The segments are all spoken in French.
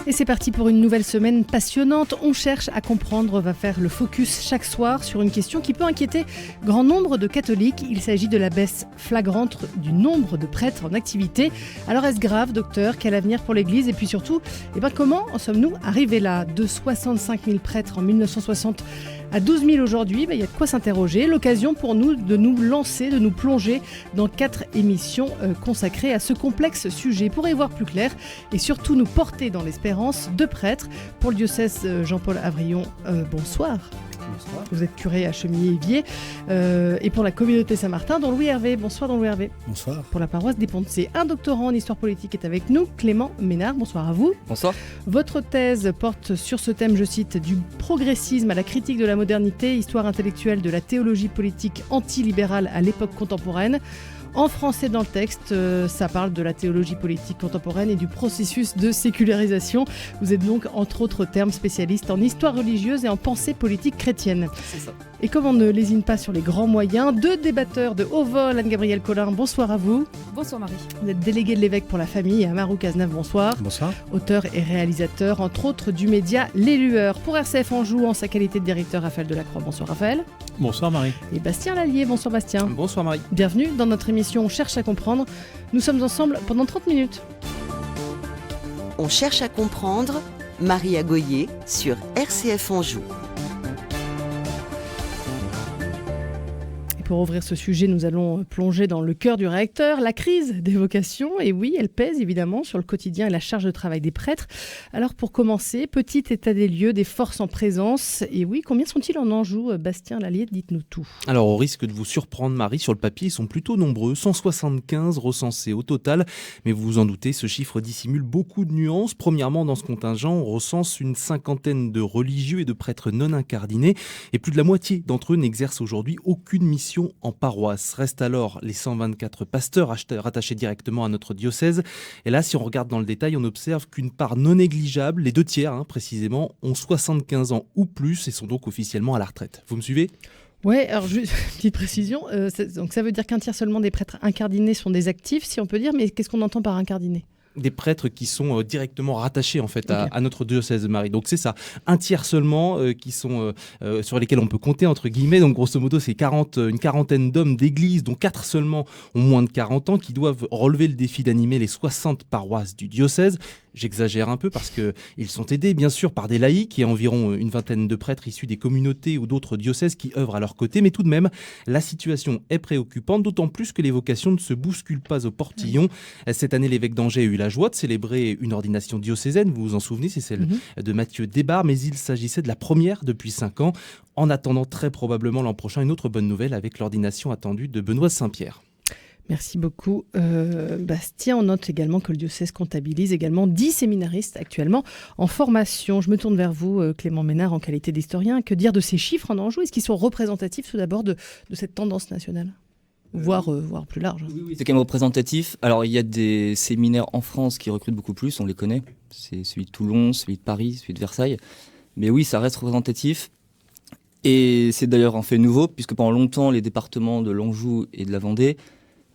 Et c'est parti pour une nouvelle semaine passionnante. On cherche à comprendre, va faire le focus chaque soir sur une question qui peut inquiéter grand nombre de catholiques. Il s'agit de la baisse flagrante du nombre de prêtres en activité. Alors est-ce grave, docteur? Quel avenir pour l'Église? Et puis surtout, comment en sommes-nous arrivés là? De 65 000 prêtres en 1960 à 12 000 aujourd'hui, il y a de quoi s'interroger. L'occasion pour nous de nous lancer, de nous plonger dans 4 émissions consacrées à ce complexe sujet. Pour y voir plus clair et surtout nous porter dans l'espérance, 2 prêtres. Pour le diocèse Jean-Paul Avrillon, bonsoir. Bonsoir. Vous êtes curé à Chemillé-Évier. Et pour la communauté Saint-Martin, don Louis Hervé. Bonsoir, don Louis Hervé. Bonsoir. Pour la paroisse des Ponts-de-Cé, un doctorant en histoire politique est avec nous, Clément Ménard. Bonsoir à vous. Bonsoir. Votre thèse porte sur ce thème, je cite, du progressisme à la critique de la modernité, histoire intellectuelle de la théologie politique antilibérale à l'époque contemporaine. En français dans le texte, ça parle de la théologie politique contemporaine et du processus de sécularisation. Vous êtes donc, entre autres termes, spécialiste en histoire religieuse et en pensée politique chrétienne. C'est ça. Et comme on ne lésine pas sur les grands moyens, 2 débatteurs de haut vol, Anne-Gabrielle Collin, bonsoir à vous. Bonsoir Marie. Vous êtes délégué de l'évêque pour la famille, et Amarou Cazenave, bonsoir. Bonsoir. Auteur et réalisateur, entre autres, du média Les Lueurs. Pour RCF Anjou, en sa qualité de directeur, Raphaël Delacroix. Bonsoir Raphaël. Bonsoir Marie. Et Bastien Lallier, bonsoir Bastien. Bonsoir Marie. Bienvenue dans notre émission On cherche à comprendre. Nous sommes ensemble pendant 30 minutes. On cherche à comprendre, Marie Agoyer sur RCF Anjou. Pour ouvrir ce sujet, nous allons plonger dans le cœur du réacteur, la crise des vocations. Et oui, elle pèse évidemment sur le quotidien et la charge de travail des prêtres. Alors pour commencer, petit état des lieux, des forces en présence. Et oui, combien sont-ils en Anjou? Bastien Lallier, dites-nous tout. Alors au risque de vous surprendre Marie, sur le papier ils sont plutôt nombreux, 175 recensés au total. Mais vous vous en doutez, ce chiffre dissimule beaucoup de nuances. Premièrement, dans ce contingent, on recense une 50aine de religieux et de prêtres non incardinés. Et plus de la moitié d'entre eux n'exercent aujourd'hui aucune mission en paroisse. Restent alors les 124 pasteurs rattachés directement à notre diocèse. Et là, si on regarde dans le détail, on observe qu'une part non négligeable, les 2 tiers précisément, ont 75 ans ou plus et sont donc officiellement à la retraite. Vous me suivez ? Oui, alors juste petite précision, donc ça veut dire qu'un tiers seulement des prêtres incardinés sont des actifs, si on peut dire, mais qu'est-ce qu'on entend par incardiné ? Des prêtres qui sont directement rattachés en fait à notre diocèse de Marie. Donc c'est ça, un tiers seulement qui sont sur lesquels on peut compter entre guillemets. Donc grosso modo c'est une quarantaine d'hommes d'église dont 4 seulement ont moins de 40 ans qui doivent relever le défi d'animer les 60 paroisses du diocèse. J'exagère un peu parce qu'ils sont aidés bien sûr par des laïcs et environ une vingtaine de prêtres issus des communautés ou d'autres diocèses qui œuvrent à leur côté. Mais tout de même, la situation est préoccupante, d'autant plus que les vocations ne se bousculent pas au portillon. Cette année, l'évêque d'Angers a eu la joie de célébrer une ordination diocésaine, vous vous en souvenez, c'est celle de Mathieu Desbarres, mais il s'agissait de la première depuis 5 ans. En attendant très probablement l'an prochain, une autre bonne nouvelle avec l'ordination attendue de Benoît Saint-Pierre. Merci beaucoup. Bastien, on note également que le diocèse comptabilise également 10 séminaristes actuellement en formation. Je me tourne vers vous, Clément Ménard, en qualité d'historien. Que dire de ces chiffres en Anjou? Est-ce qu'ils sont représentatifs tout d'abord de cette tendance nationale ? Voire plus large. Oui, c'est quand même représentatif. Alors, il y a des séminaires en France qui recrutent beaucoup plus, on les connaît. C'est celui de Toulon, celui de Paris, celui de Versailles. Mais oui, ça reste représentatif. Et c'est d'ailleurs un fait nouveau, puisque pendant longtemps, les départements de l'Anjou et de la Vendée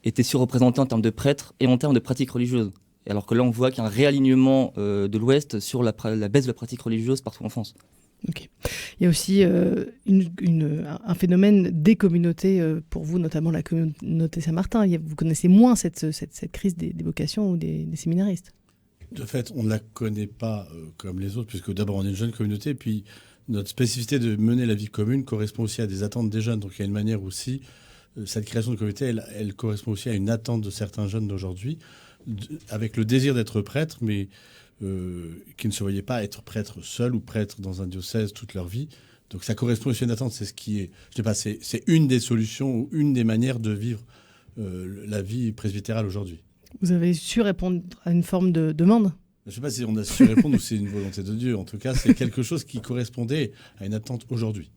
étaient surreprésentés en termes de prêtres et en termes de pratiques religieuses. Et alors que là, on voit qu'il y a un réalignement de l'Ouest sur la baisse de la pratique religieuse partout en France. Ok. Il y a aussi un phénomène des communautés, pour vous, notamment la communauté Saint-Martin. Vous connaissez moins cette crise des vocations ou des séminaristes. De fait, on ne la connaît pas comme les autres, puisque d'abord on est une jeune communauté, puis notre spécificité de mener la vie commune correspond aussi à des attentes des jeunes. Donc il y a une manière aussi, cette création de communauté, elle correspond aussi à une attente de certains jeunes d'aujourd'hui, avec le désir d'être prêtre, mais qui ne se voyaient pas être prêtre seuls ou prêtre dans un diocèse toute leur vie. Donc ça correspond aussi à une attente. C'est ce qui est, je sais pas, c'est une des solutions ou une des manières de vivre la vie presbytérale aujourd'hui. Vous avez su répondre à une forme de demande ? Je ne sais pas si on a su répondre ou si c'est une volonté de Dieu. En tout cas, c'est quelque chose qui correspondait à une attente aujourd'hui.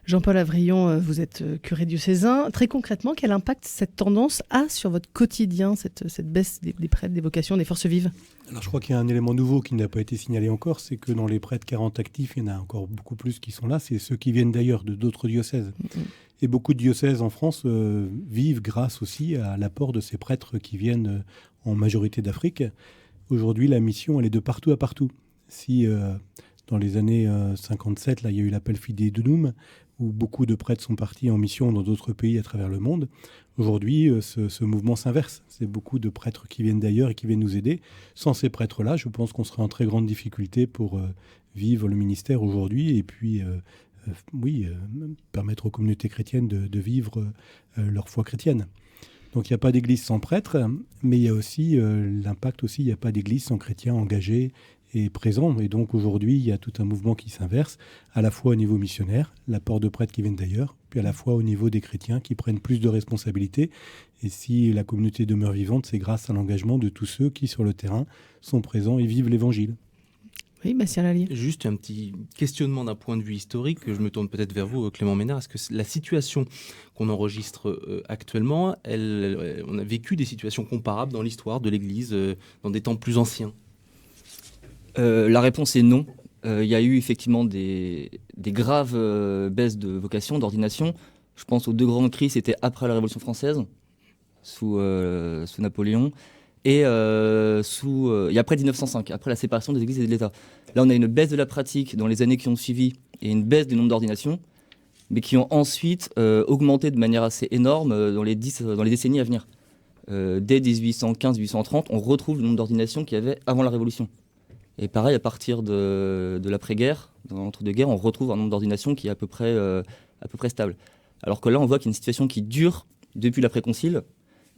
Jean-Paul Avrillon, vous êtes curé diocésain. Très concrètement, quel impact cette tendance a sur votre quotidien, cette baisse des prêtres, des vocations, des forces vives ? Alors, je crois qu'il y a un élément nouveau qui n'a pas été signalé encore, c'est que dans les prêtres 40 actifs, il y en a encore beaucoup plus qui sont là. C'est ceux qui viennent d'ailleurs de d'autres diocèses. Et beaucoup de diocèses en France vivent grâce aussi à l'apport de ces prêtres qui viennent en majorité d'Afrique. Aujourd'hui, la mission, elle est de partout à partout. Si dans les années 57, là, il y a eu l'appel Fidei Donum, où beaucoup de prêtres sont partis en mission dans d'autres pays à travers le monde. Aujourd'hui, ce mouvement s'inverse. C'est beaucoup de prêtres qui viennent d'ailleurs et qui viennent nous aider. Sans ces prêtres-là, je pense qu'on serait en très grande difficulté pour vivre le ministère aujourd'hui et puis permettre aux communautés chrétiennes de vivre leur foi chrétienne. Donc il n'y a pas d'église sans prêtre, mais il y a aussi l'impact aussi, il n'y a pas d'église sans chrétiens engagés et présents. Et donc aujourd'hui, il y a tout un mouvement qui s'inverse, à la fois au niveau missionnaire, l'apport de prêtres qui viennent d'ailleurs, puis à la fois au niveau des chrétiens qui prennent plus de responsabilités. Et si la communauté demeure vivante, c'est grâce à l'engagement de tous ceux qui, sur le terrain, sont présents et vivent l'Évangile. Oui, Bastien Lallier. Juste un petit questionnement d'un point de vue historique, je me tourne peut-être vers vous, Clément Ménard. Est-ce que la situation qu'on enregistre actuellement, on a vécu des situations comparables dans l'histoire de l'Église, dans des temps plus anciens ? La réponse est non. Il y a eu effectivement des graves baisses de vocation, d'ordination. Je pense aux 2 grandes crises, c'était après la Révolution française, sous Napoléon, et après 1905, après la séparation des églises et de l'État. Là, on a une baisse de la pratique dans les années qui ont suivi et une baisse du nombre d'ordinations, mais qui ont ensuite augmenté de manière assez énorme dans les décennies à venir. Dès 1815-1830, on retrouve le nombre d'ordinations qu'il y avait avant la Révolution. Et pareil, à partir de l'après-guerre, dans l'entre-deux-guerres, on retrouve un nombre d'ordinations qui est à peu près stable. Alors que là, on voit qu'il y a une situation qui dure depuis l'après-concile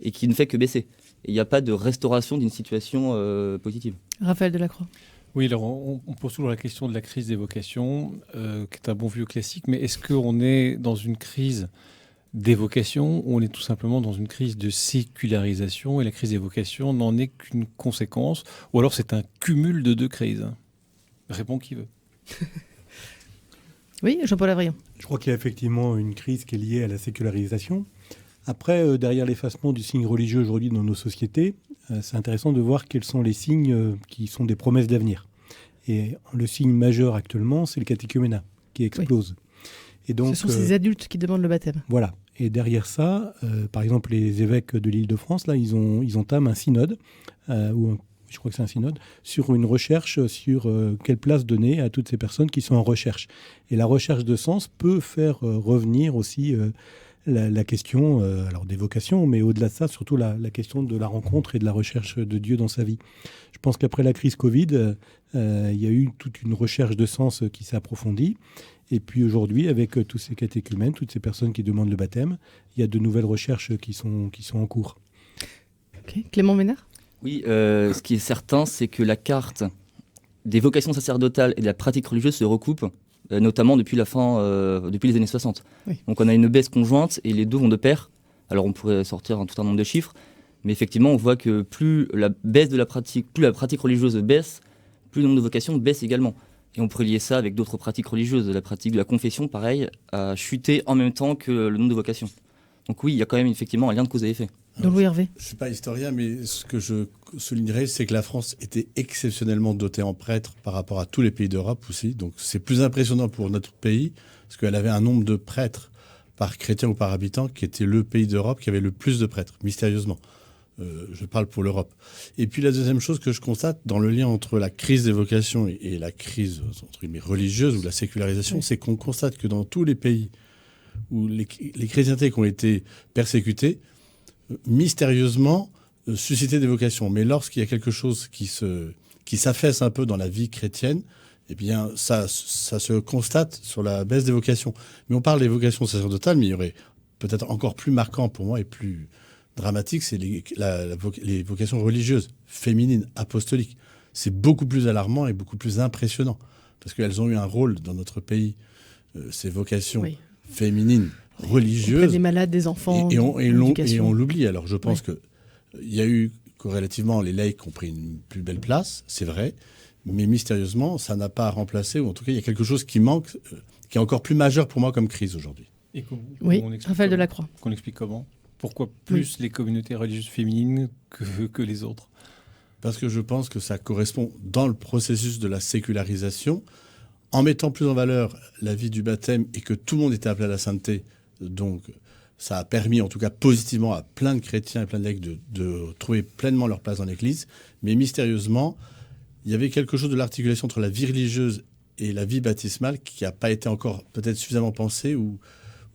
et qui ne fait que baisser. Et il n'y a pas de restauration d'une situation positive. Raphaël Delacroix. Oui, alors on pose toujours la question de la crise des vocations, qui est un bon vieux classique, mais est-ce qu'on est dans une crise des vocations ou on est tout simplement dans une crise de sécularisation et la crise des vocations n'en est qu'une conséquence, ou alors c'est un cumul de 2 crises? Répond qui veut. Oui, Jean-Paul Avrion. Je crois qu'il y a effectivement une crise qui est liée à la sécularisation. Après, derrière l'effacement du signe religieux aujourd'hui dans nos sociétés, c'est intéressant de voir quels sont les signes qui sont des promesses d'avenir. Et le signe majeur actuellement, c'est le catéchuménat qui explose. Oui. Et donc, ce sont ces adultes qui demandent le baptême. Voilà. Et derrière ça, par exemple, les évêques de l'Île-de-France, là, ils entament un synode, je crois que c'est un synode, sur une recherche sur quelle place donner à toutes ces personnes qui sont en recherche. Et la recherche de sens peut faire revenir aussi la question alors des vocations, mais au-delà de ça, surtout la question de la rencontre et de la recherche de Dieu dans sa vie. Je pense qu'après la crise Covid, il y a eu toute une recherche de sens qui s'est approfondie. Et puis aujourd'hui, avec tous ces catéchumènes, toutes ces personnes qui demandent le baptême, il y a de nouvelles recherches qui sont en cours. Okay. Clément Ménard ? Oui, ce qui est certain, c'est que la carte des vocations sacerdotales et de la pratique religieuse se recoupe, notamment depuis les années 60. Oui. Donc on a une baisse conjointe et les 2 vont de pair. Alors on pourrait sortir tout un nombre de chiffres, mais effectivement on voit que plus la pratique religieuse baisse, plus le nombre de vocations baisse également. Et on pourrait lier ça avec d'autres pratiques religieuses. La pratique de la confession, pareil, a chuté en même temps que le nombre de vocations. Donc oui, il y a quand même effectivement un lien de cause à effet. Donc Louis Hervé. Je ne suis pas historien, mais ce que je soulignerais, c'est que la France était exceptionnellement dotée en prêtres par rapport à tous les pays d'Europe aussi. Donc c'est plus impressionnant pour notre pays, parce qu'elle avait un nombre de prêtres par chrétien ou par habitant qui était le pays d'Europe qui avait le plus de prêtres, mystérieusement. Je parle pour l'Europe. Et puis la deuxième chose que je constate dans le lien entre la crise des vocations et la crise entre guillemets, religieuse ou la sécularisation, oui, c'est qu'on constate que dans tous les pays où les chrétientés qui ont été persécutées, mystérieusement suscitaient des vocations. Mais lorsqu'il y a quelque chose qui s'affaisse un peu dans la vie chrétienne, eh bien ça se constate sur la baisse des vocations. Mais on parle des vocations sacerdotales, mais il y aurait peut-être encore plus marquant pour moi et plus dramatique, c'est les vocations religieuses, féminines, apostoliques. C'est beaucoup plus alarmant et beaucoup plus impressionnant, parce qu'elles ont eu un rôle dans notre pays, ces vocations féminines, religieuses. Auprès des malades, des enfants, et on l'oublie. Alors je pense qu'il y a eu, corrélativement, les laïcs ont pris une plus belle place, c'est vrai, mais mystérieusement, ça n'a pas remplacé, ou en tout cas, il y a quelque chose qui manque, qui est encore plus majeur pour moi comme crise aujourd'hui. Et oui, Raphaël Delacroix. Qu'on explique comment ? Pourquoi plus les communautés religieuses féminines que les autres ? Parce que je pense que ça correspond dans le processus de la sécularisation, en mettant plus en valeur la vie du baptême et que tout le monde était appelé à la sainteté. Donc ça a permis en tout cas positivement à plein de chrétiens et plein de laïcs de trouver pleinement leur place dans l'Église. Mais mystérieusement, il y avait quelque chose de l'articulation entre la vie religieuse et la vie baptismale qui n'a pas été encore peut-être suffisamment pensé ou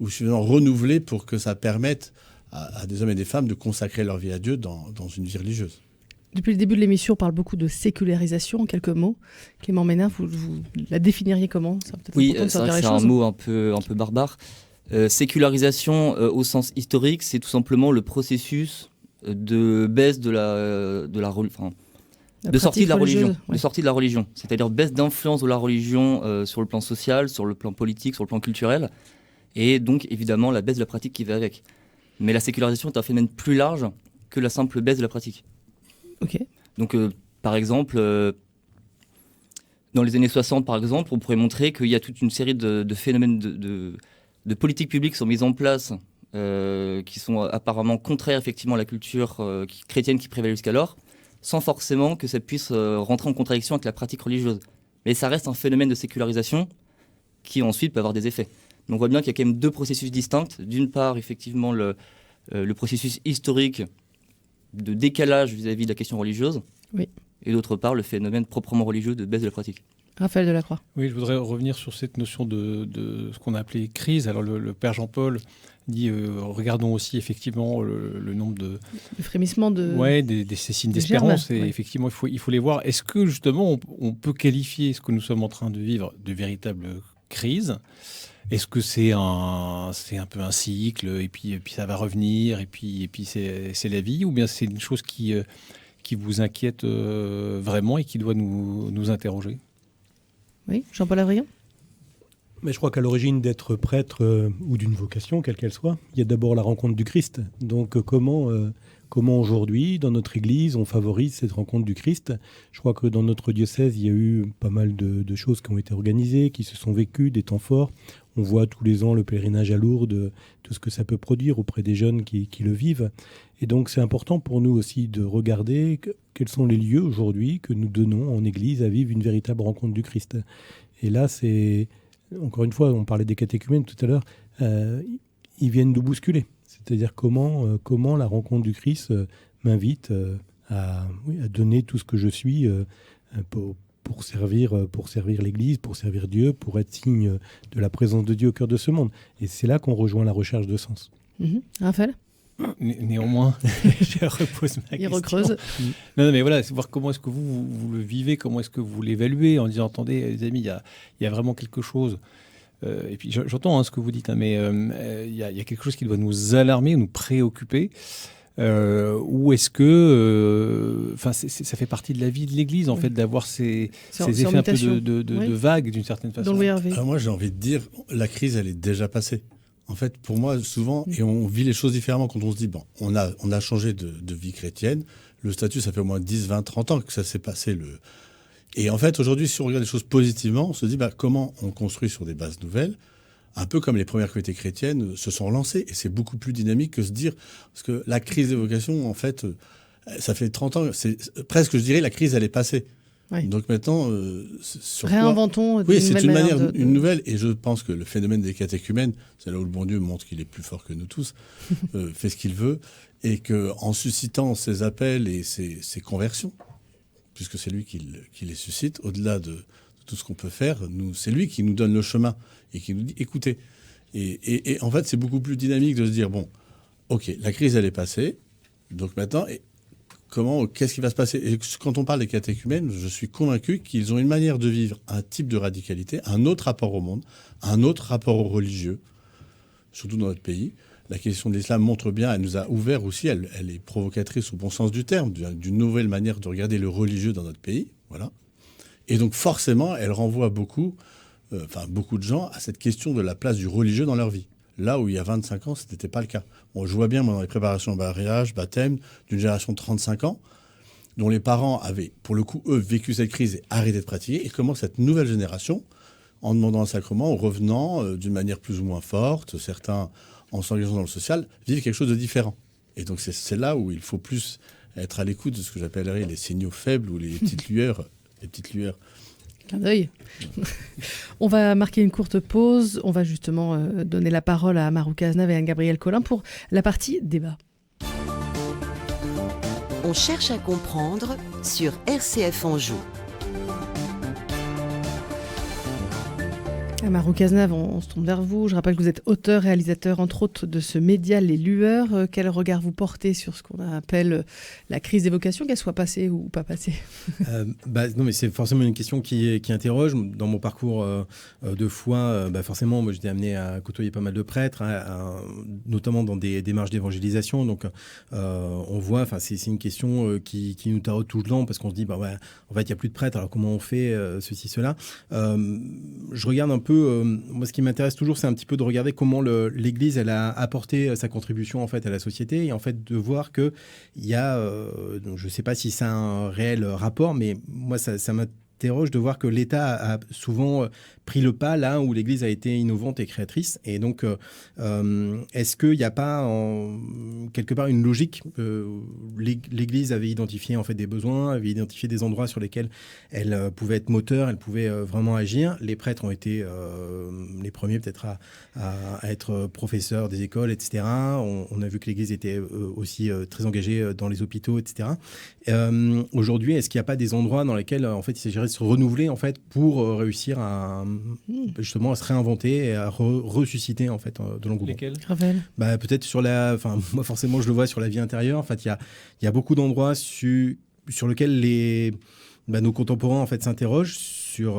suffisamment renouvelé pour que ça permette à des hommes et des femmes de consacrer leur vie à Dieu dans une vie religieuse. Depuis le début de l'émission, on parle beaucoup de sécularisation, en quelques mots. Clément Ménard, vous la définiriez comment? Oui, c'est vrai que c'est un mot un peu barbare. Sécularisation, au sens historique, c'est tout simplement le processus de baisse de sortie de la religion, de sortie de la religion, c'est-à-dire baisse d'influence de la religion sur le plan social, sur le plan politique, sur le plan culturel, et donc évidemment la baisse de la pratique qui va avec. Mais la sécularisation est un phénomène plus large que la simple baisse de la pratique. Ok. Donc par exemple, dans les années 60 par exemple, on pourrait montrer qu'il y a toute une série de phénomènes de politiques publiques qui sont mises en place, qui sont apparemment contraires effectivement à la culture chrétienne qui prévalait jusqu'alors, sans forcément que ça puisse rentrer en contradiction avec la pratique religieuse. Mais ça reste un phénomène de sécularisation qui ensuite peut avoir des effets. Donc on voit bien qu'il y a quand même deux processus distincts. D'une part, effectivement, le processus historique de décalage vis-à-vis de la question religieuse, oui. Et d'autre part, le phénomène proprement religieux de baisse de la pratique. Raphaël Delacroix. Oui, je voudrais revenir sur cette notion de ce qu'on a appelé crise. Alors le Père Jean-Paul dit, regardons aussi effectivement le nombre de... Le frémissement de... Ouais, ces signes d'espérance. Et ouais. effectivement, il faut les voir. Est-ce que justement, on peut qualifier ce que nous sommes en train de vivre de véritable crise? Est-ce que c'est un peu un cycle, et puis ça va revenir, et puis c'est la vie? Ou bien c'est une chose qui vous inquiète vraiment et qui doit nous interroger? Oui, Jean-Paul Avrion. Mais je crois qu'à l'origine d'être prêtre ou d'une vocation, quelle qu'elle soit, il y a d'abord la rencontre du Christ. Donc comment aujourd'hui, dans notre Église, on favorise cette rencontre du Christ? Je crois que dans notre diocèse, il y a eu pas mal de choses qui ont été organisées, qui se sont vécues, des temps forts. On voit tous les ans le pèlerinage à Lourdes, tout ce que ça peut produire auprès des jeunes qui le vivent. Et donc c'est important pour nous aussi de regarder quels sont les lieux aujourd'hui que nous donnons en Église à vivre une véritable rencontre du Christ. Et là, c'est... Encore une fois, on parlait des catéchumènes tout à l'heure, ils viennent nous bousculer. C'est-à-dire comment la rencontre du Christ m'invite à donner tout ce que je suis pour servir l'Église, pour servir Dieu, pour être signe de la présence de Dieu au cœur de ce monde. Et c'est là qu'on rejoint la recherche de sens. Raphaël. Néanmoins, je repose ma question. Il recreuse. Non, mais voilà, c'est voir comment est-ce que vous le vivez, comment est-ce que vous l'évaluez en disant, attendez, les amis, il y a vraiment quelque chose. Et puis j'entends ce que vous dites, mais il y a quelque chose qui doit nous alarmer, nous préoccuper. Ou est-ce que ça fait partie de la vie de l'Église, en fait, d'avoir ces effets un peu de vague, d'une certaine façon? Alors moi, j'ai envie de dire, la crise, elle est déjà passée. En fait, pour moi, souvent, et on vit les choses différemment quand on se dit, bon, on a changé de vie chrétienne. Le statut, ça fait au moins 10, 20, 30 ans que ça s'est passé. Et en fait, aujourd'hui, si on regarde les choses positivement, on se dit, comment on construit sur des bases nouvelles, un peu comme les premières communautés chrétiennes se sont lancées. Et c'est beaucoup plus dynamique que se dire, parce que la crise des vocations, en fait, ça fait 30 ans, c'est presque, je dirais, la crise, elle est passée. Oui. Donc maintenant, réinventons. Oui, c'est une manière, une nouvelle. Et je pense que le phénomène des catéchumènes, c'est là où le bon Dieu montre qu'il est plus fort que nous tous, fait ce qu'il veut, et qu'en suscitant ces appels et ces conversions, puisque c'est lui qui les suscite, au-delà de tout ce qu'on peut faire, c'est lui qui nous donne le chemin et qui nous dit écoutez. Et en fait, c'est beaucoup plus dynamique de se dire bon, ok, la crise elle est passée, donc maintenant. Qu'est-ce qui va se passer? Et quand on parle des catéchumènes, je suis convaincu qu'ils ont une manière de vivre un type de radicalité, un autre rapport au monde, un autre rapport au religieux, surtout dans notre pays. La question de l'islam montre bien, elle nous a ouvert aussi, elle est provocatrice au bon sens du terme, d'une nouvelle manière de regarder le religieux dans notre pays. Voilà. Et donc forcément, elle renvoie beaucoup de gens à cette question de la place du religieux dans leur vie. Là où il y a 25 ans, ce n'était pas le cas. Bon, je vois bien, moi, dans les préparations au mariage, baptême, d'une génération de 35 ans, dont les parents avaient, pour le coup, eux, vécu cette crise et arrêté de pratiquer, et comment cette nouvelle génération, en demandant un sacrement, en revenant d'une manière plus ou moins forte, certains en s'engageant dans le social, vivent quelque chose de différent. Et donc c'est là où il faut plus être à l'écoute de ce que j'appellerais les signaux faibles ou les petites lueurs. Clin d'œil. On va marquer une courte pause. On va justement donner la parole à Marou Cazenave et Anne-Gabrielle Collin pour la partie débat. On cherche à comprendre sur RCF Anjou. Amaru Cazenave, on se tourne vers vous. Je rappelle que vous êtes auteur, réalisateur, entre autres, de ce média Les Lueurs. Quel regard vous portez sur ce qu'on appelle la crise des vocations, qu'elle soit passée ou pas passée? Non, mais c'est forcément une question qui interroge. Dans mon parcours de foi, forcément, moi, j'étais amené à côtoyer pas mal de prêtres, notamment dans des démarches d'évangélisation. Donc, on voit, c'est une question qui nous taraude tout le temps parce qu'on se dit, en fait, il n'y a plus de prêtres, alors comment on fait ceci, cela. Je regarde un peu, moi ce qui m'intéresse toujours, c'est un petit peu de regarder comment l'Église elle a apporté sa contribution en fait à la société et en fait de voir que il y a, donc je ne sais pas si c'est un réel rapport, mais moi ça m'interroge de voir que l'État a souvent pris le pas là où l'Église a été innovante et créatrice. Et donc, est-ce qu'il n'y a pas quelque part une logique l'Église avait identifié en fait des besoins, avait identifié des endroits sur lesquels elle pouvait être moteur, elle pouvait vraiment agir. Les prêtres ont été les premiers peut-être à être professeurs des écoles, etc. On a vu que l'Église était aussi très engagée dans les hôpitaux, etc. Aujourd'hui, est-ce qu'il n'y a pas des endroits dans lesquels en fait il s'agirait de se renouveler en fait pour réussir justement à se réinventer et à ressusciter en fait de l'engouement. Lesquels? Ravel. Peut-être moi forcément je le vois sur la vie intérieure. En fait, il y a beaucoup d'endroits sur lesquels nos contemporains en fait s'interrogent sur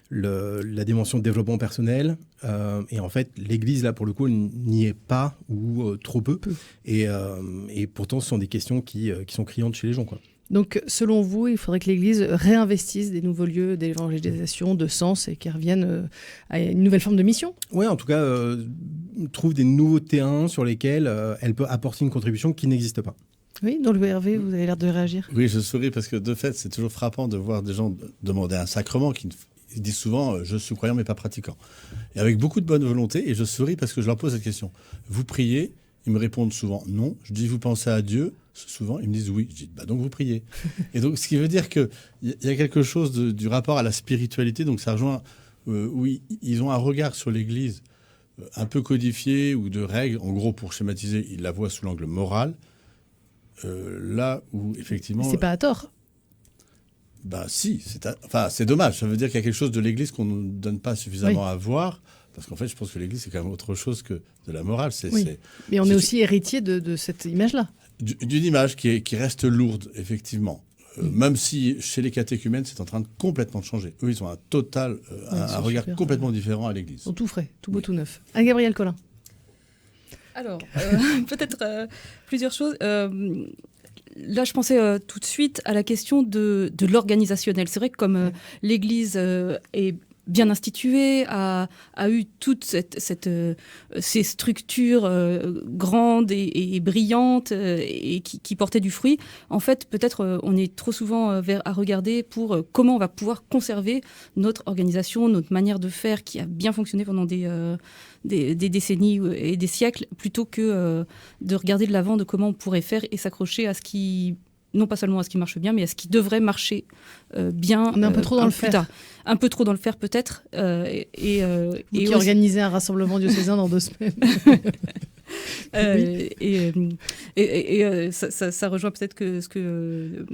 la dimension de développement personnel et en fait l'Église là pour le coup n'y est pas ou trop peu. Et pourtant ce sont des questions qui sont criantes chez les gens, quoi. Donc, selon vous, il faudrait que l'Église réinvestisse des nouveaux lieux d'évangélisation, de sens et qu'elle revienne à une nouvelle forme de mission? Oui, en tout cas, trouve des nouveaux terrains sur lesquels elle peut apporter une contribution qui n'existe pas. Oui, dans le Hervé, vous avez l'air de réagir. Oui, je souris parce que de fait, c'est toujours frappant de voir des gens demander un sacrement ils disent souvent « je suis croyant mais pas pratiquant ». Et avec beaucoup de bonne volonté, et je souris parce que je leur pose cette question. Vous priez? Ils me répondent souvent non. Je dis, vous pensez à Dieu? Souvent, ils me disent oui. Je dis, donc vous priez. Et donc, ce qui veut dire qu'il y a quelque chose du rapport à la spiritualité. Donc, ça rejoint, oui, ils ont un regard sur l'Église un peu codifié ou de règles. En gros, pour schématiser, ils la voient sous l'angle moral. Là où, effectivement... C'est pas à tort. Si. C'est dommage. Ça veut dire qu'il y a quelque chose de l'Église qu'on ne donne pas suffisamment à voir. Parce qu'en fait, je pense que l'Église, c'est quand même autre chose que de la morale. Mais on est aussi héritier de cette image-là. D'une image qui reste lourde, effectivement. Même si, chez les catéchumènes, c'est en train de complètement changer. Eux, ils ont un regard complètement différent à l'Église. Ils sont tout frais, tout beau, tout neuf. Anne-Gabrielle Collin. Alors, peut-être plusieurs choses. Là, je pensais tout de suite à la question de l'organisationnel. C'est vrai que comme l'Église est bien instituée, a eu toutes ces structures grandes et brillantes et qui portaient du fruit. En fait, peut-être on est trop souvent à regarder pour comment on va pouvoir conserver notre organisation, notre manière de faire qui a bien fonctionné pendant des décennies et des siècles, plutôt que de regarder de l'avant de comment on pourrait faire et s'accrocher à ce qui... non pas seulement à ce qui marche bien, mais à ce qui devrait marcher bien. On est un peu trop dans le faire. Un peu trop dans le faire, peut-être. Qui organisait un rassemblement diocésain dans 2 semaines. Ça rejoint peut-être ce que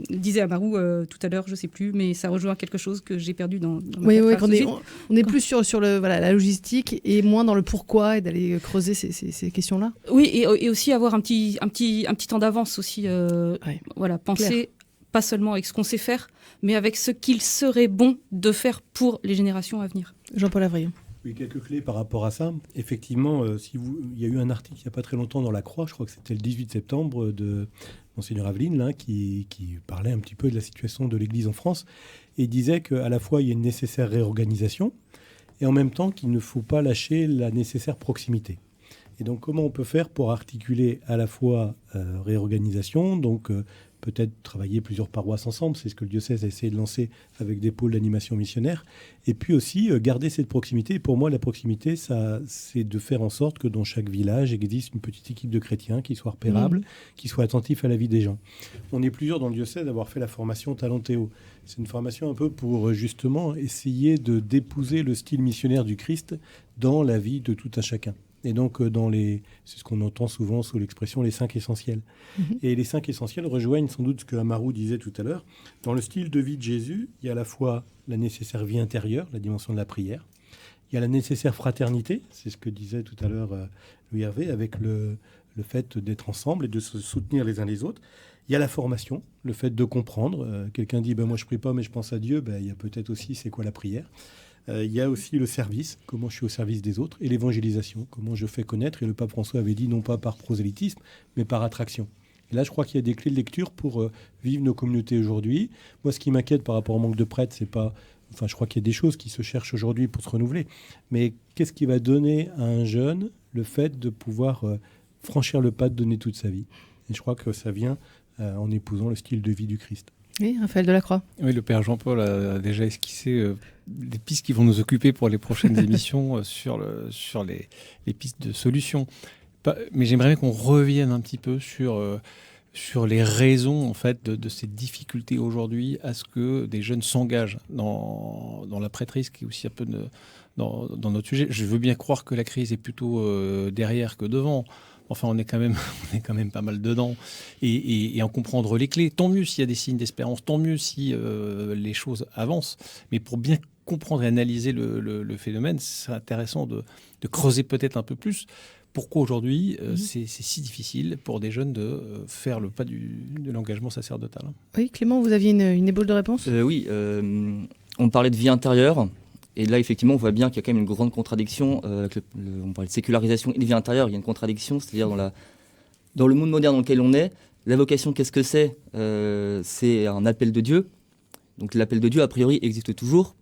disait Amaru tout à l'heure, je ne sais plus, mais ça rejoint quelque chose que j'ai perdu dans oui, on est plus sur la logistique et moins dans le pourquoi et d'aller creuser ces questions-là. Oui, et aussi avoir un petit temps d'avance aussi. Penser clair. Pas seulement avec ce qu'on sait faire, mais avec ce qu'il serait bon de faire pour les générations à venir. Jean-Paul Avrion. Oui, quelques clés par rapport à ça. Effectivement, il y a eu un article il n'y a pas très longtemps dans La Croix, je crois que c'était le 18 septembre, de Monseigneur Aveline, là, qui parlait un petit peu de la situation de l'Église en France et disait qu'à la fois il y a une nécessaire réorganisation et en même temps qu'il ne faut pas lâcher la nécessaire proximité. Et donc comment on peut faire pour articuler à la fois réorganisation, donc peut-être travailler plusieurs paroisses ensemble, c'est ce que le diocèse a essayé de lancer avec des pôles d'animation missionnaire, et puis aussi garder cette proximité. Et pour moi, la proximité, c'est de faire en sorte que dans chaque village existe une petite équipe de chrétiens qui soit repérable, qui soit attentif à la vie des gens. On est plusieurs dans le diocèse d'avoir fait la formation Talentéo. C'est une formation un peu pour justement essayer de d'épouser le style missionnaire du Christ dans la vie de tout un chacun. Et donc, c'est ce qu'on entend souvent sous l'expression les 5 essentiels. Et les 5 essentiels rejoignent sans doute ce que Amaru disait tout à l'heure. Dans le style de vie de Jésus, il y a à la fois la nécessaire vie intérieure, la dimension de la prière. Il y a la nécessaire fraternité, c'est ce que disait tout à l'heure Louis Hervé, avec le fait d'être ensemble et de se soutenir les uns les autres. Il y a la formation, le fait de comprendre. Quelqu'un dit moi je prie pas mais je pense à Dieu. Il y a peut-être aussi c'est quoi la prière. Il y a aussi le service, comment je suis au service des autres, et l'évangélisation, comment je fais connaître. Et le pape François avait dit non pas par prosélytisme mais par attraction. Et là je crois qu'il y a des clés de lecture pour vivre nos communautés aujourd'hui. Moi ce qui m'inquiète par rapport au manque de prêtres, c'est pas... Enfin, je crois qu'il y a des choses qui se cherchent aujourd'hui pour se renouveler. Mais qu'est-ce qui va donner à un jeune le fait de pouvoir franchir le pas de donner toute sa vie? Et je crois que ça vient en épousant le style de vie du Christ. Oui, Raphaël Delacroix. Oui, le Père Jean-Paul a déjà esquissé les pistes qui vont nous occuper pour les prochaines émissions sur les pistes de solutions. Mais j'aimerais bien qu'on revienne un petit peu sur les raisons en fait de ces difficultés aujourd'hui à ce que des jeunes s'engagent dans la prêtrise, qui est aussi un peu dans notre sujet. Je veux bien croire que la crise est plutôt derrière que devant. Enfin, on est quand même pas mal dedans, et en comprendre les clés. Tant mieux s'il y a des signes d'espérance, tant mieux si les choses avancent. Mais pour bien comprendre et analyser le phénomène, c'est intéressant de creuser peut-être un peu plus. Pourquoi aujourd'hui c'est si difficile pour des jeunes de faire le pas de l'engagement sacerdotal? Oui, Clément, vous aviez une ébauche de réponse? Oui, on parlait de vie intérieure. Et là, effectivement, on voit bien qu'il y a quand même une grande contradiction. On parlait de sécularisation et de vie intérieure. Il y a une contradiction, c'est-à-dire dans le monde moderne dans lequel on est, la vocation, qu'est-ce que c'est? C'est un appel de Dieu. Donc l'appel de Dieu, a priori, existe toujours.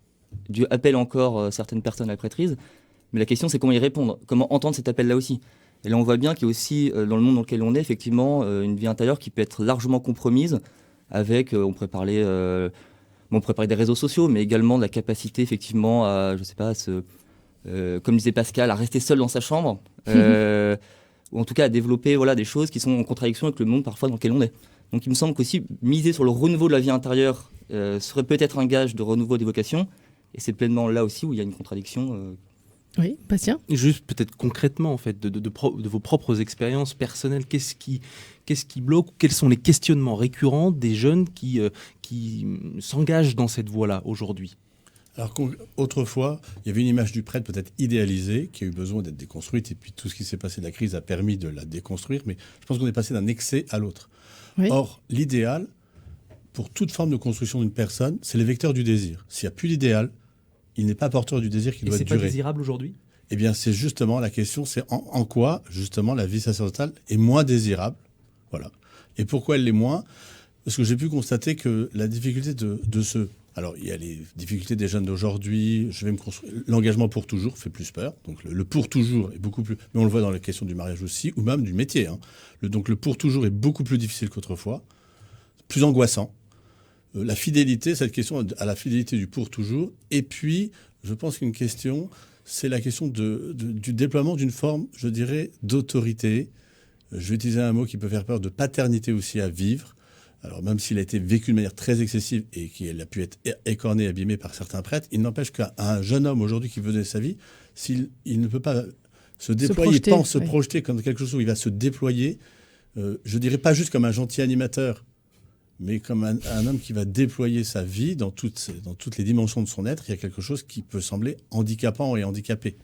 Dieu appelle encore certaines personnes à la prêtrise. Mais la question, c'est comment y répondre, comment entendre cet appel-là aussi. Et là, on voit bien qu'il y a aussi, dans le monde dans lequel on est, effectivement, une vie intérieure qui peut être largement compromise avec, on pourrait parler des réseaux sociaux, mais également de la capacité, effectivement, à, je sais pas, comme disait Pascal, à rester seul dans sa chambre, ou en tout cas à développer des choses qui sont en contradiction avec le monde parfois dans lequel on est. Donc il me semble qu'aussi miser sur le renouveau de la vie intérieure serait peut-être un gage de renouveau des vocations, et c'est pleinement là aussi où il y a une contradiction. Oui, Bastien. Juste peut-être concrètement, en fait, de vos propres expériences personnelles, qu'est-ce qui bloque? Quels sont les questionnements récurrents des jeunes qui s'engagent dans cette voie-là aujourd'hui? Alors autrefois, il y avait une image du prêtre peut-être idéalisée qui a eu besoin d'être déconstruite, et puis tout ce qui s'est passé de la crise a permis de la déconstruire, mais je pense qu'on est passé d'un excès à l'autre. Oui. Or, l'idéal, pour toute forme de construction d'une personne, c'est le vecteur du désir. S'il n'y a plus d'idéal, il n'est pas porteur du désir qui doit durer. Et c'est pas désirable aujourd'hui? Eh bien, c'est justement la question, c'est en quoi, justement, la vie sacerdotale est moins désirable. Voilà. Et pourquoi elle l'est moins? Parce que j'ai pu constater que la difficulté de ce... Alors, il y a les difficultés des jeunes d'aujourd'hui, je vais me construire... L'engagement pour toujours fait plus peur. Donc, le pour toujours est beaucoup plus... Mais on le voit dans la question du mariage aussi, ou même du métier. Donc, le pour toujours est beaucoup plus difficile qu'autrefois, plus angoissant. La fidélité, cette question à la fidélité du pour toujours. Et puis, je pense qu'une question, c'est la question du déploiement d'une forme, je dirais, d'autorité. Je vais utiliser un mot qui peut faire peur, de paternité aussi à vivre. Alors, même s'il a été vécu de manière très excessive et qu'il a pu être écorné, abîmé par certains prêtres, il n'empêche qu'un jeune homme aujourd'hui qui veut donner sa vie, s'il ne peut pas se déployer, se projeter comme quelque chose où il va se déployer, je dirais pas juste comme un gentil animateur, mais comme un homme qui va déployer sa vie dans toutes les dimensions de son être, il y a quelque chose qui peut sembler handicapant et handicapé.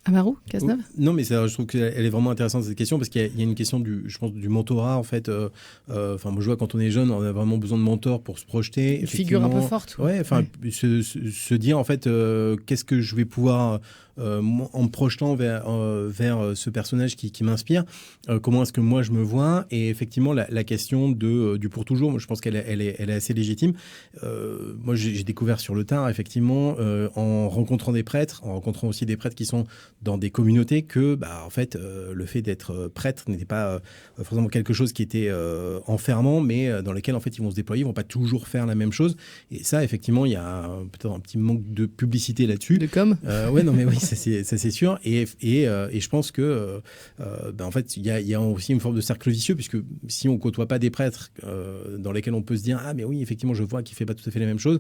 Amarou, Cazeneuve? Non, mais je trouve qu'elle est vraiment intéressante cette question, parce qu'il y a une question je pense, du mentorat en fait. Moi, je vois quand on est jeune, on a vraiment besoin de mentors pour se projeter. Une figure un peu forte. Ouais, se dire en fait, qu'est-ce que je vais pouvoir en me projetant vers ce personnage qui m'inspire, comment est-ce que moi je me vois? Et effectivement, la question du pour toujours, moi, je pense qu'elle est assez légitime. Moi, j'ai découvert sur le tard, effectivement, en rencontrant des prêtres, en rencontrant aussi des prêtres qui sont dans des communautés, que en fait, le fait d'être prêtre n'était pas forcément quelque chose qui était enfermant, mais dans lequel en fait ils vont se déployer, ils vont pas toujours faire la même chose. Et ça, effectivement, il y a peut-être un petit manque de publicité là-dessus. De com. Ouais, non, mais oui. Ça c'est sûr, et je pense que en fait il y a aussi une forme de cercle vicieux, puisque si on côtoie pas des prêtres dans lesquels on peut se dire mais oui, effectivement, je vois qu'il fait pas tout à fait les mêmes choses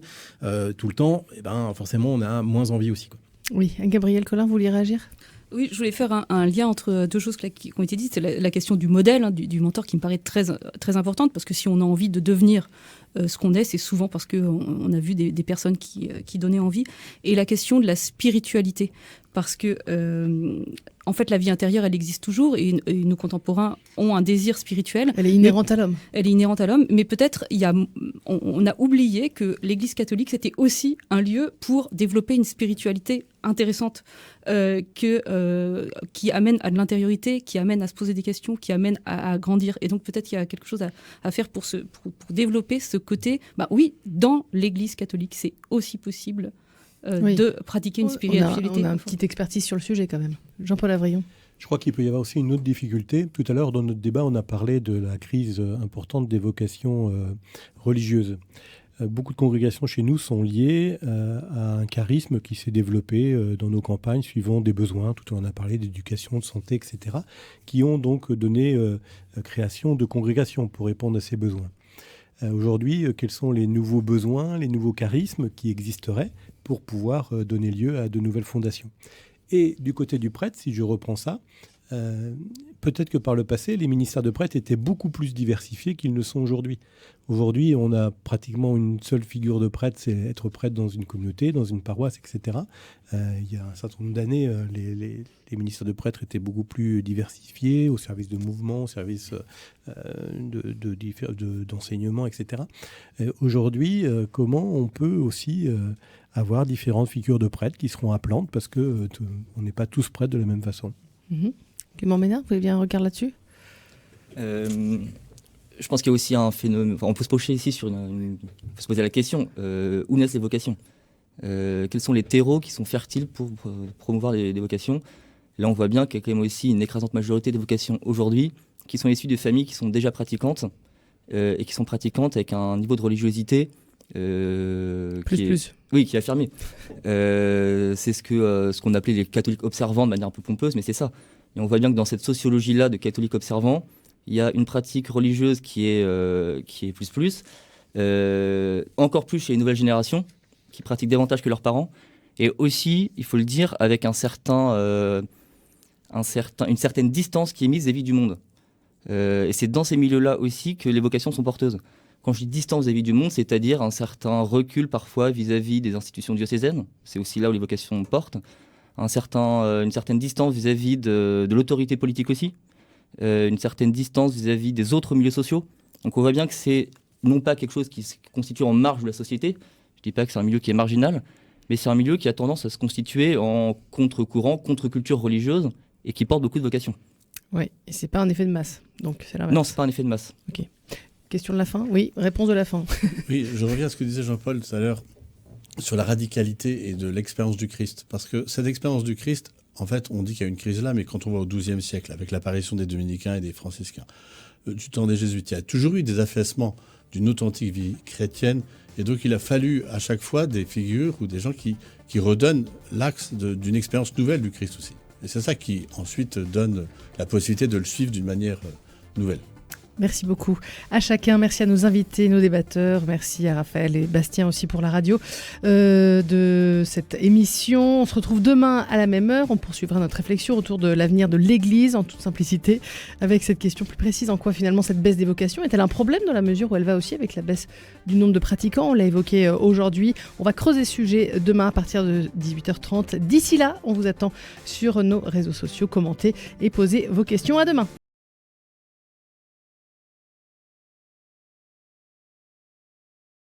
tout le temps, et forcément on a moins envie aussi, quoi. Oui, Gabriel Collin, vous vouliez réagir? Oui, je voulais faire un lien entre deux choses qui ont été dites. C'est la question du modèle, du mentor, qui me paraît très, très importante, parce que si on a envie de devenir ce qu'on est, c'est souvent parce qu'on a vu des personnes qui donnaient envie. Et la question de la spiritualité, parce que en fait, la vie intérieure, elle existe toujours, et nos contemporains ont un désir spirituel. Elle est inhérente à l'homme. Elle est inhérente à l'homme, mais peut-être on a oublié que l'Église catholique, c'était aussi un lieu pour développer une spiritualité intéressante, qui amène à de l'intériorité, qui amène à se poser des questions, qui amène à grandir. Et donc peut-être qu'il y a quelque chose à faire pour développer ce côté. Oui, dans l'Église catholique, c'est aussi possible de pratiquer une spiritualité. On a une petite expertise sur le sujet quand même. Jean-Paul Avrillon. Je crois qu'il peut y avoir aussi une autre difficulté. Tout à l'heure, dans notre débat, on a parlé de la crise importante des vocations religieuses. Beaucoup de congrégations chez nous sont liées à un charisme qui s'est développé dans nos campagnes suivant des besoins. Tout à l'heure, on a parlé d'éducation, de santé, etc., qui ont donc donné création de congrégations pour répondre à ces besoins. Aujourd'hui, quels sont les nouveaux besoins, les nouveaux charismes qui existeraient pour pouvoir donner lieu à de nouvelles fondations? Et du côté du prêtre, si je reprends ça, peut-être que par le passé, les ministères de prêtres étaient beaucoup plus diversifiés qu'ils ne sont aujourd'hui. Aujourd'hui, on a pratiquement une seule figure de prêtre, c'est être prêtre dans une communauté, dans une paroisse, etc. Il y a un certain nombre d'années, les ministères de prêtres étaient beaucoup plus diversifiés, au service de mouvements, au service d'enseignement, etc. Aujourd'hui, comment on peut aussi avoir différentes figures de prêtres qui seront appelantes, parce qu'on n'est pas tous prêtres de la même façon. Clément Ménard, vous avez bien un regard là-dessus? Je pense qu'il y a aussi un phénomène. On peut se pencher ici sur on peut se poser la question où naissent les vocations? Quels sont les terreaux qui sont fertiles pour promouvoir les vocations? Là, on voit bien qu'il y a quand même aussi une écrasante majorité des vocations aujourd'hui qui sont issues de familles qui sont déjà pratiquantes et qui sont pratiquantes avec un niveau de religiosité plus. Oui, qui est affirmé. C'est ce qu'on appelait les catholiques observants de manière un peu pompeuse, mais c'est ça. Et on voit bien que dans cette sociologie-là de catholiques observants, il y a une pratique religieuse qui est plus. Encore plus chez les nouvelles générations, qui pratiquent davantage que leurs parents. Et aussi, il faut le dire, avec une certaine distance qui est mise vis-à-vis du monde. Et c'est dans ces milieux-là aussi que les vocations sont porteuses. Quand je dis distance vis-à-vis du monde, c'est-à-dire un certain recul parfois vis-à-vis des institutions diocésaines. C'est aussi là où les vocations portent. Une certaine distance vis-à-vis de l'autorité politique aussi. Une certaine distance vis-à-vis des autres milieux sociaux. Donc on voit bien que c'est non pas quelque chose qui se constitue en marge de la société. Je ne dis pas que c'est un milieu qui est marginal, mais c'est un milieu qui a tendance à se constituer en contre-courant, contre-culture religieuse et qui porte beaucoup de vocations. Oui, et c'est pas un effet de masse. Donc c'est l'inverse. Non, c'est pas un effet de masse. Ok. Question de la fin? Oui, réponse de la fin. Oui, je reviens à ce que disait Jean-Paul tout à l'heure sur la radicalité et de l'expérience du Christ. Parce que cette expérience du Christ, en fait, on dit qu'il y a une crise là, mais quand on va au XIIe siècle, avec l'apparition des dominicains et des franciscains, du temps des jésuites, il y a toujours eu des affaissements d'une authentique vie chrétienne. Et donc, il a fallu à chaque fois des figures ou des gens qui redonnent l'axe d'une expérience nouvelle du Christ aussi. Et c'est ça qui, ensuite, donne la possibilité de le suivre d'une manière nouvelle. Merci beaucoup à chacun. Merci à nos invités, nos débatteurs. Merci à Raphaël et Bastien aussi pour la radio de cette émission. On se retrouve demain à la même heure. On poursuivra notre réflexion autour de l'avenir de l'Église en toute simplicité avec cette question plus précise. En quoi finalement cette baisse des vocations est-elle un problème dans la mesure où elle va aussi avec la baisse du nombre de pratiquants? On l'a évoqué aujourd'hui. On va creuser ce sujet demain à partir de 18h30. D'ici là, on vous attend sur nos réseaux sociaux. Commentez et posez vos questions. À demain.